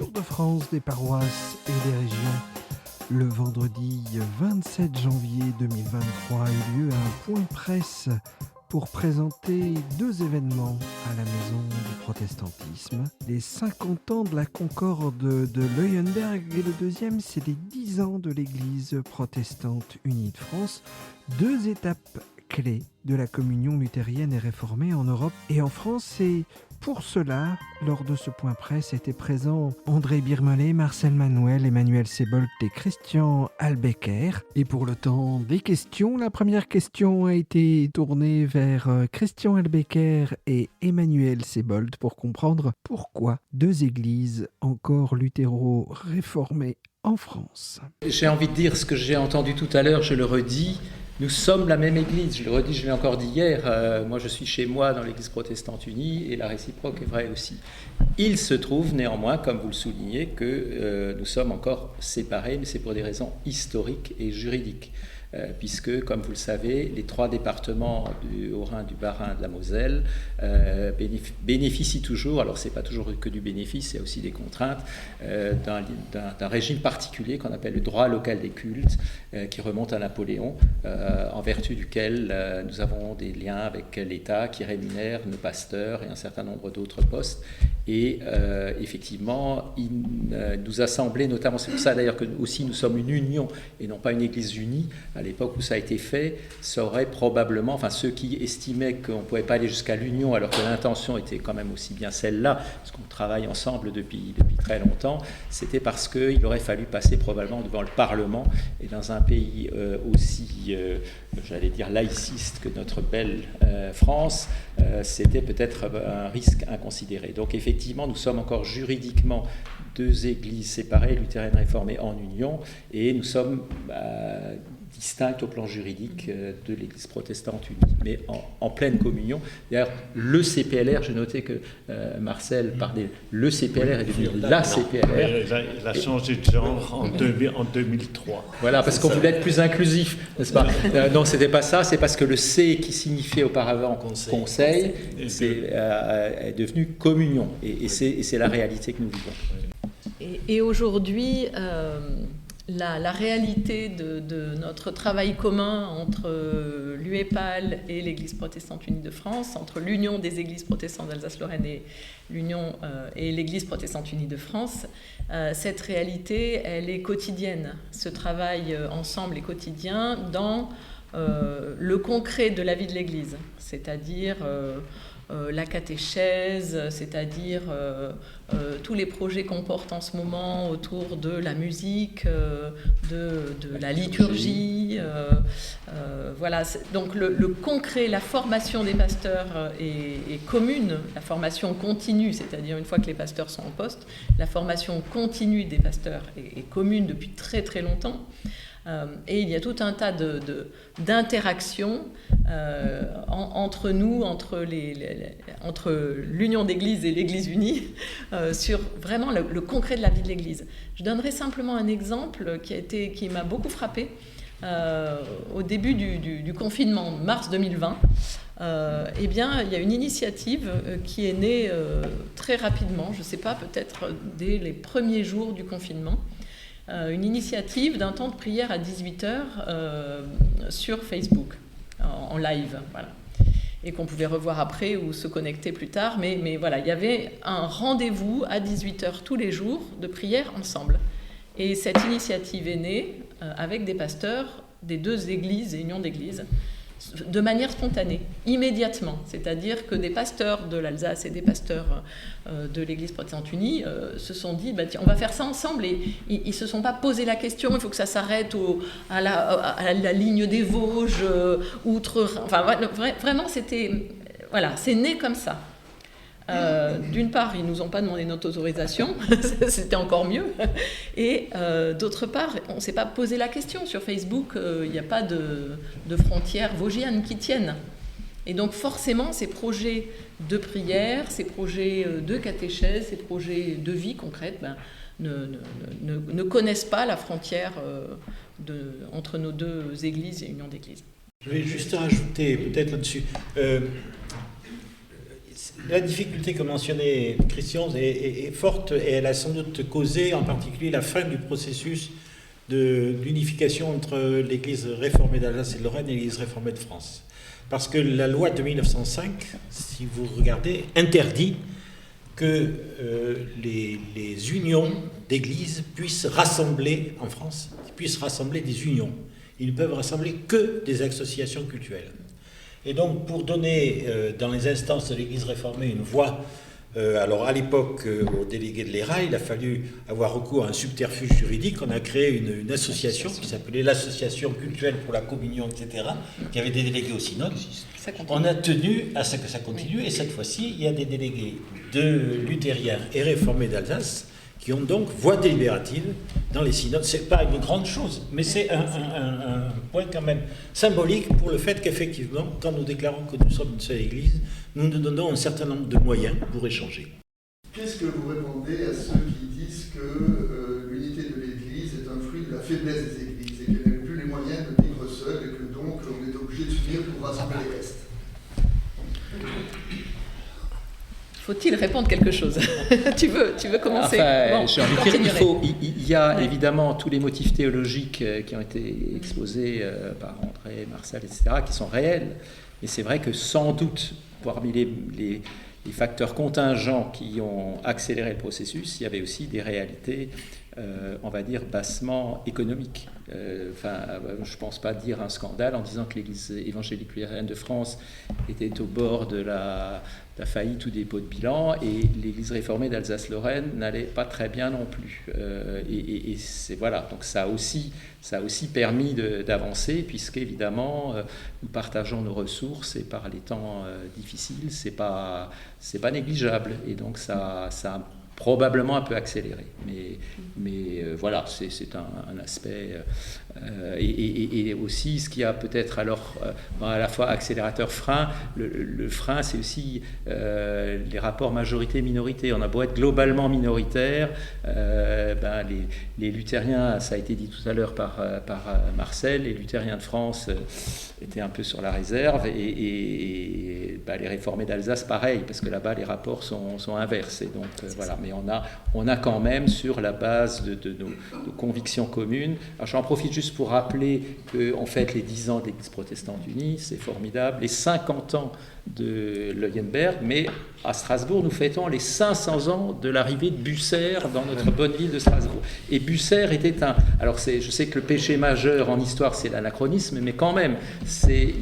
tour de France des paroisses et des régions. Le vendredi 27 janvier 2023 a eu lieu un point presse pour présenter deux événements à la Maison du Protestantisme. Les 50 ans de la Concorde de Leuenberg et le deuxième, c'est les 10 ans de l'Église protestante unie de France. Deux étapes clés de la communion luthérienne et réformée en Europe et en France. Et pour cela, lors de ce point presse, étaient présents André Birmelet, Marcel Manuel, Emmanuel Sebold et Christian Albecker. Et pour le temps des questions, la première question a été tournée vers Christian Albecker et Emmanuel Sebold pour comprendre pourquoi deux églises encore luthéro-réformées en France. J'ai envie de dire ce que j'ai entendu tout à l'heure, je le redis. Nous sommes la même Église, je le redis, je l'ai encore dit hier, moi je suis chez moi dans l'Église protestante unie et la réciproque est vraie aussi. Il se trouve néanmoins, comme vous le soulignez, que nous sommes encore séparés, mais c'est pour des raisons historiques et juridiques. Puisque, comme vous le savez, les trois départements du Haut-Rhin, du Bas-Rhin, de la Moselle bénéficient toujours, alors c'est pas toujours que du bénéfice, c'est aussi des contraintes, d'un régime particulier qu'on appelle le droit local des cultes, qui remonte à Napoléon, en vertu duquel nous avons des liens avec l'État qui rémunère nos pasteurs et un certain nombre d'autres postes. Et effectivement, il nous a semblé, notamment, c'est pour ça d'ailleurs que aussi nous sommes une union et non pas une église unie. À l'époque où ça a été fait, ça aurait probablement, enfin ceux qui estimaient qu'on ne pouvait pas aller jusqu'à l'union alors que l'intention était quand même aussi bien celle-là, parce qu'on travaille ensemble depuis très longtemps, c'était parce qu'il aurait fallu passer probablement devant le Parlement. Et dans un pays aussi, j'allais dire, laïciste que notre belle France, c'était peut-être un risque inconsidéré. Donc effectivement, nous sommes encore juridiquement deux églises séparées, luthériennes réformées en union, et nous sommes distinctes au plan juridique de l'Église protestante unie, mais en pleine communion. D'ailleurs, le CPLR, j'ai noté que Marcel parlait, le CPLR est devenu la CPLR. Il a changé de genre en 2003. Voilà, parce qu'on voulait être plus inclusif, n'est-ce pas? Non, c'était pas ça, c'est parce que le C qui signifiait auparavant conseil est devenu communion, et c'est la réalité que nous vivons. Et aujourd'hui, la réalité de notre travail commun entre l'UEPAL et l'Église protestante unie de France, entre l'Union des Églises protestantes d'Alsace-Lorraine et l'Union et l'Église protestante unie de France, cette réalité, elle est quotidienne. Ce travail ensemble est quotidien dans le concret de la vie de l'Église, c'est-à-dire la catéchèse, c'est-à-dire tous les projets qu'on porte en ce moment autour de la musique, de la liturgie. Voilà. Donc le concret, la formation des pasteurs est commune, la formation continue, c'est-à-dire une fois que les pasteurs sont en poste, la formation continue des pasteurs est commune depuis très très longtemps. Et il y a tout un tas d'interactions entre nous, entre l'Union d'Église et l'Église unie, sur vraiment le concret de la vie de l'Église. Je donnerai simplement un exemple qui m'a beaucoup frappée. Au début du confinement, mars 2020, eh bien, il y a une initiative qui est née très rapidement, je ne sais pas, peut-être dès les premiers jours du confinement, une initiative d'un temps de prière à 18h sur Facebook, en live, voilà. Et qu'on pouvait revoir après ou se connecter plus tard. Mais voilà, il y avait un rendez-vous à 18h tous les jours de prière ensemble. Et cette initiative est née avec des pasteurs des deux églises et unions d'églises, de manière spontanée, immédiatement. C'est-à-dire que des pasteurs de l'Alsace et des pasteurs de l'Église protestante unie se sont dit tiens, on va faire ça ensemble, et ils ne se sont pas posé la question, il faut que ça s'arrête à la ligne des Vosges, enfin vraiment voilà, c'est né comme ça. D'une part, ils ne nous ont pas demandé notre autorisation, c'était encore mieux. Et d'autre part, on ne s'est pas posé la question. Sur Facebook, il n'y a pas de frontières vosgiennes qui tiennent. Et donc forcément, ces projets de prière, ces projets de catéchèse, ces projets de vie concrète, ne connaissent pas la frontière entre nos deux églises et union d'églises. Je vais juste ajouter peut-être là-dessus. La difficulté que mentionnait Christian est forte et elle a sans doute causé en particulier la fin du processus de l'unification entre l'Église réformée d'Alsace et de Lorraine et l'Église réformée de France. Parce que la loi de 1905, si vous regardez, interdit que les unions d'églises puissent rassembler en France, puissent rassembler des unions. Ils ne peuvent rassembler que des associations cultuelles. Et donc, pour donner dans les instances de l'Église réformée une voix, alors à l'époque, aux délégués de l'ERA, il a fallu avoir recours à un subterfuge juridique. On a créé une association qui s'appelait l'Association cultuelle pour la communion, etc., qui avait des délégués au synode. On a tenu à ce que ça continue, et cette fois-ci, il y a des délégués de luthériens et réformés d'Alsace qui ont donc voix délibérative dans les synodes. Ce n'est pas une grande chose, mais c'est un point quand même symbolique pour le fait qu'effectivement, quand nous déclarons que nous sommes une seule Église, nous nous donnons un certain nombre de moyens pour échanger. Qu'est-ce que vous répondez à ceux qui disent que l'unité de l'Église est un fruit de la faiblesse des Églises et qu'elle n'a plus les moyens de vivre seule et que donc on est obligé de s'unir pour rassembler les restes? Faut-il répondre quelque chose? tu veux commencer? Enfin, bon, j'ai envie de dire, il y a évidemment tous les motifs théologiques qui ont été exposés par André, Marcel, etc., qui sont réels. Et c'est vrai que sans doute, parmi les facteurs contingents qui ont accéléré le processus, il y avait aussi des réalités, on va dire, bassement économiques. Je ne pense pas dire un scandale en disant que l'Église évangélique luthérienne de France était au bord de la faillite ou des pots de bilan, et l'Église réformée d'Alsace-Lorraine n'allait pas très bien non plus. Et c'est, voilà, donc ça a aussi permis d'avancer, puisqu'évidemment, nous partageons nos ressources, et par les temps difficiles, c'est pas négligeable. Et donc ça a probablement un peu accéléré, mais voilà, c'est un aspect, et aussi ce qui a peut-être alors à la fois accélérateur frein. Le frein, c'est aussi les rapports majorité-minorité. On a beau être globalement minoritaire, les luthériens, ça a été dit tout à l'heure par Marcel, les luthériens de France étaient un peu sur la réserve, et les réformés d'Alsace pareil, parce que là-bas les rapports sont inverses. Et donc voilà, mais on a quand même, sur la base de nos convictions communes. Alors j'en profite juste pour rappeler qu'on fête les 10 ans de l'Église protestante unie, c'est formidable, les 50 ans de Leuenberg, mais à Strasbourg, nous fêtons les 500 ans de l'arrivée de Bucer dans notre bonne ville de Strasbourg. Et Bucer était alors je sais que le péché majeur en histoire, c'est l'anachronisme, mais quand même,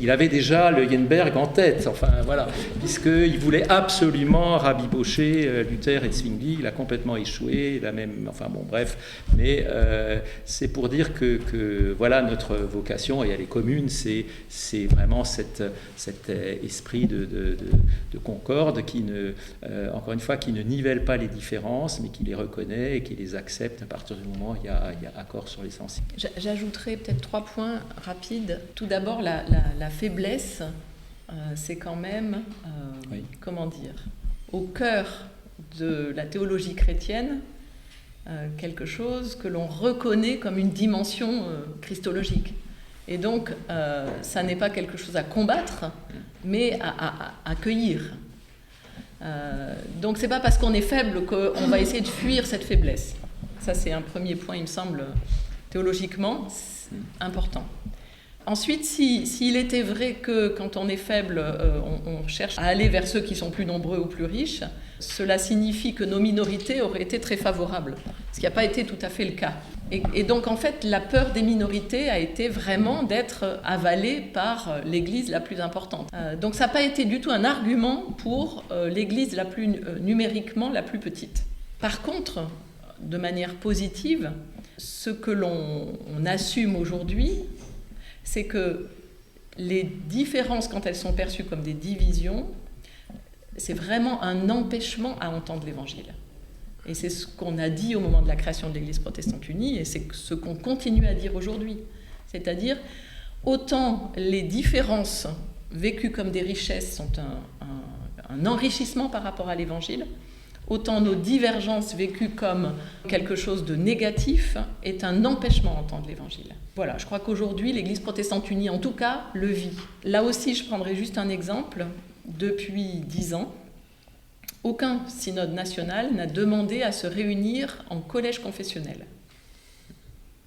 il avait déjà Leuenberg en tête, enfin voilà, puisqu'il voulait absolument rabibocher Luther et Zwingli. Il a complètement échoué, mais c'est pour dire que voilà, notre vocation, et elle est commune, c'est vraiment cet esprit de concorde qui encore une fois, qui ne nivelle pas les différences, mais qui les reconnaît et qui les accepte à partir du moment où il y a accord sur l'essentiel. J'ajouterai peut-être 3 points rapides. Tout d'abord, la faiblesse, c'est quand même, comment dire, au cœur de la théologie chrétienne, quelque chose que l'on reconnaît comme une dimension christologique. Et donc, ça n'est pas quelque chose à combattre, mais à accueillir. Donc, c'est pas parce qu'on est faible qu'on va essayer de fuir cette faiblesse. Ça, c'est un premier point, il me semble, théologiquement important. Ensuite, s'il était vrai que quand on est faible, on cherche à aller vers ceux qui sont plus nombreux ou plus riches, cela signifie que nos minorités auraient été très favorables, ce qui n'a pas été tout à fait le cas. Et donc, en fait, la peur des minorités a été vraiment d'être avalée par l'Église la plus importante. Donc, ça n'a pas été du tout un argument pour l'Église numériquement la plus petite. Par contre, de manière positive, ce que l'on assume aujourd'hui, c'est que les différences, quand elles sont perçues comme des divisions, c'est vraiment un empêchement à entendre l'Évangile. Et c'est ce qu'on a dit au moment de la création de l'Église protestante unie, et c'est ce qu'on continue à dire aujourd'hui. C'est-à-dire, autant les différences vécues comme des richesses sont un enrichissement par rapport à l'Évangile, autant nos divergences vécues comme quelque chose de négatif est un empêchement à entendre l'Évangile. Voilà, je crois qu'aujourd'hui, l'Église protestante unie, en tout cas, le vit. Là aussi, je prendrai juste un exemple. Depuis 10 ans, aucun synode national n'a demandé à se réunir en collège confessionnel.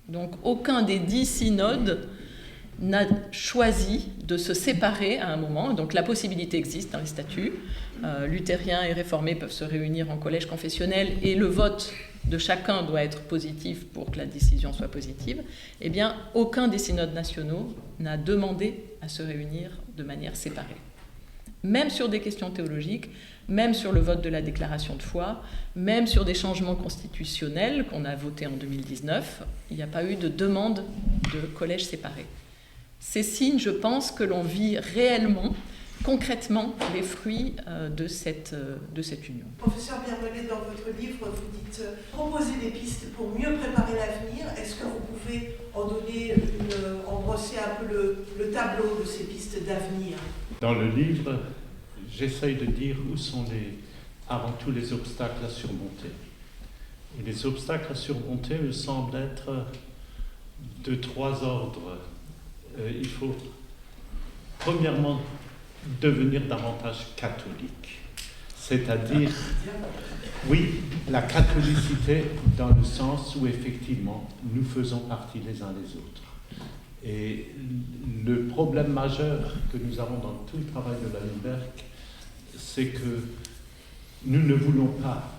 Donc aucun des 10 synodes n'a choisi de se séparer à un moment. Donc la possibilité existe dans les statuts. Luthériens et réformés peuvent se réunir en collège confessionnel et le vote de chacun doit être positif pour que la décision soit positive. Eh bien, aucun des synodes nationaux n'a demandé à se réunir de manière séparée. Même sur des questions théologiques, même sur le vote de la déclaration de foi, même sur des changements constitutionnels qu'on a votés en 2019, il n'y a pas eu de demande de collège séparé. C'est signe, je pense, que l'on vit réellement, concrètement, les fruits de cette union. Professeur Bienvenue, dans votre livre, vous dites proposer des pistes pour mieux préparer l'avenir. Est-ce que vous pouvez en brosser un peu le tableau de ces pistes d'avenir? Dans le livre, j'essaye de dire où sont avant tout les obstacles à surmonter. Et les obstacles à surmonter me semblent être de 3 ordres. Il faut, premièrement, devenir davantage catholique. C'est-à-dire, oui, la catholicité dans le sens où, effectivement, nous faisons partie les uns des autres. Et le problème majeur que nous avons dans tout le travail de la Limberg, c'est que nous ne voulons pas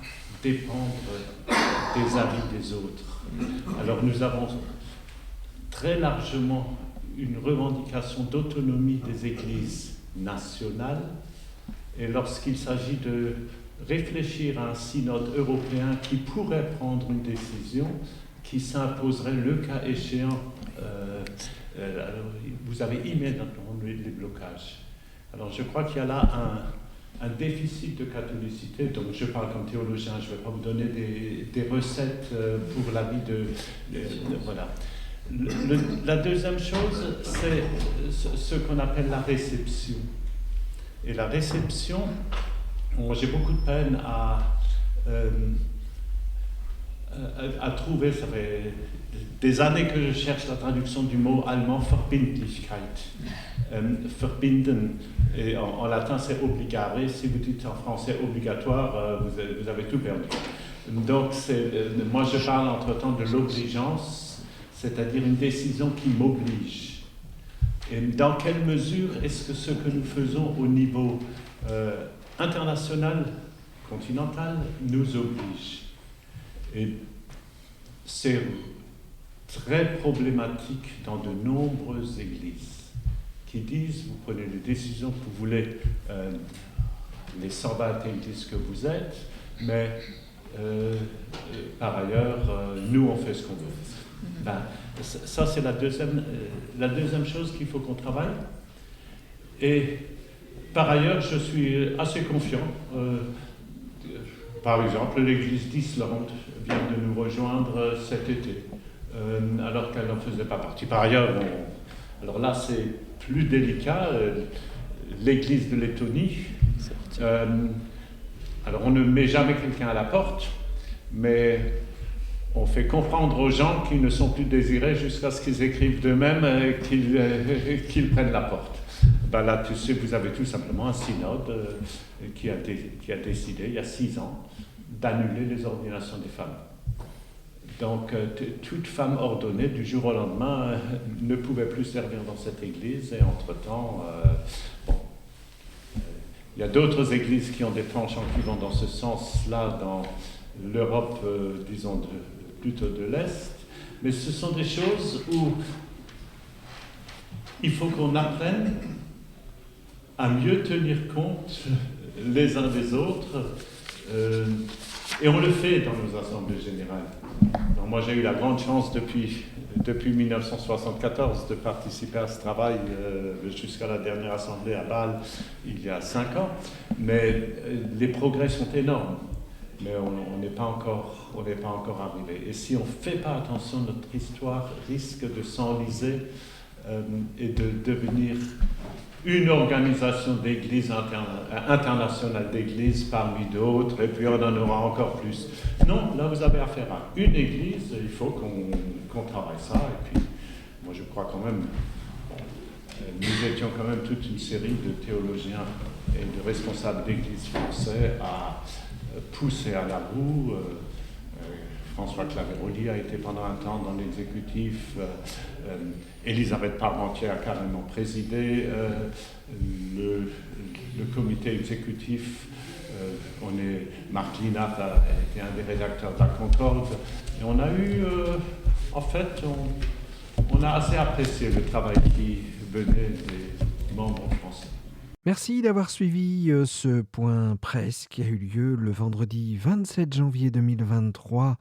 dépendre des avis des autres. Alors nous avons très largement une revendication d'autonomie des églises nationales, et lorsqu'il s'agit de réfléchir à un synode européen qui pourrait prendre une décision qui s'imposerait le cas échéant, vous avez immédiatement les blocages. Alors je crois qu'il y a là un déficit de catholicité, donc je parle comme théologien, je ne vais pas vous donner des recettes pour la vie voilà. La deuxième chose, c'est ce qu'on appelle la réception. Et la réception, j'ai beaucoup de peine à trouver, ça fait des années que je cherche la traduction du mot allemand Verbindlichkeit. Verbinden, et en latin c'est obligare, si vous dites en français obligatoire, vous avez tout perdu. Donc moi je parle entre-temps de l'obligeance, c'est-à-dire une décision qui m'oblige. Et dans quelle mesure est-ce que ce que nous faisons au niveau international, continental, nous oblige? Et c'est très problématique dans de nombreuses églises qui disent, vous prenez des décisions que vous voulez, les 120 églises que vous êtes, mais par ailleurs, nous on fait ce qu'on veut. Ben, ça c'est la deuxième chose qu'il faut qu'on travaille. Et par ailleurs, je suis assez confiant. Par exemple, l'église d'Islande vient de nous rejoindre cet été, alors qu'elle n'en faisait pas partie. Par ailleurs, alors là c'est plus délicat, l'église de Lettonie. Alors on ne met jamais quelqu'un à la porte, mais on fait comprendre aux gens qu'ils ne sont plus désirés jusqu'à ce qu'ils écrivent d'eux-mêmes qu'ils prennent la porte. Ben là, tu sais, vous avez tout simplement un synode qui a décidé, il y a 6 ans, d'annuler les ordinations des femmes. Donc, toute femme ordonnée, du jour au lendemain, ne pouvait plus servir dans cette église, et entre-temps, il y a d'autres églises qui ont des penchants qui vont dans ce sens-là, dans l'Europe, disons, plutôt de l'Est, mais ce sont des choses où il faut qu'on apprenne à mieux tenir compte les uns des autres, et on le fait dans nos assemblées générales. Donc moi j'ai eu la grande chance depuis 1974 de participer à ce travail jusqu'à la dernière assemblée à Bâle il y a 5 ans, mais les progrès sont énormes. Mais on n'est pas encore arrivé. Et si on ne fait pas attention, notre histoire risque de s'enliser et de devenir une organisation d'églises internationale d'églises parmi d'autres, et puis on en aura encore plus. Non, là vous avez affaire à une église, il faut qu'on travaille ça. Et puis, moi je crois quand même, nous étions quand même toute une série de théologiens et de responsables d'église français à pousser à la roue. François Claveroli a été pendant un temps dans l'exécutif. Elisabeth Parmentier a carrément présidé le comité exécutif. Marc Linat a été un des rédacteurs de la Concorde. Et on a eu, en fait, on a assez apprécié le travail qui venait des membres français. Merci d'avoir suivi ce point presse qui a eu lieu le vendredi 27 janvier 2023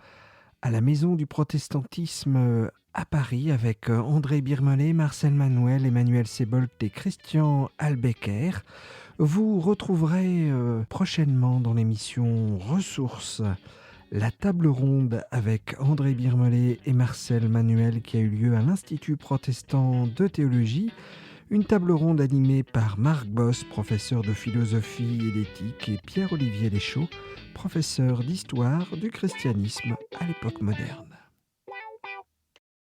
à la Maison du Protestantisme à Paris avec André Birmelet, Marcel Manuel, Emmanuel Sebolt et Christian Albecker. Vous retrouverez prochainement dans l'émission Ressources la table ronde avec André Birmelet et Marcel Manuel qui a eu lieu à l'Institut protestant de théologie. Une table ronde animée par Marc Boss, professeur de philosophie et d'éthique, et Pierre-Olivier Léchaud, professeur d'histoire du christianisme à l'époque moderne.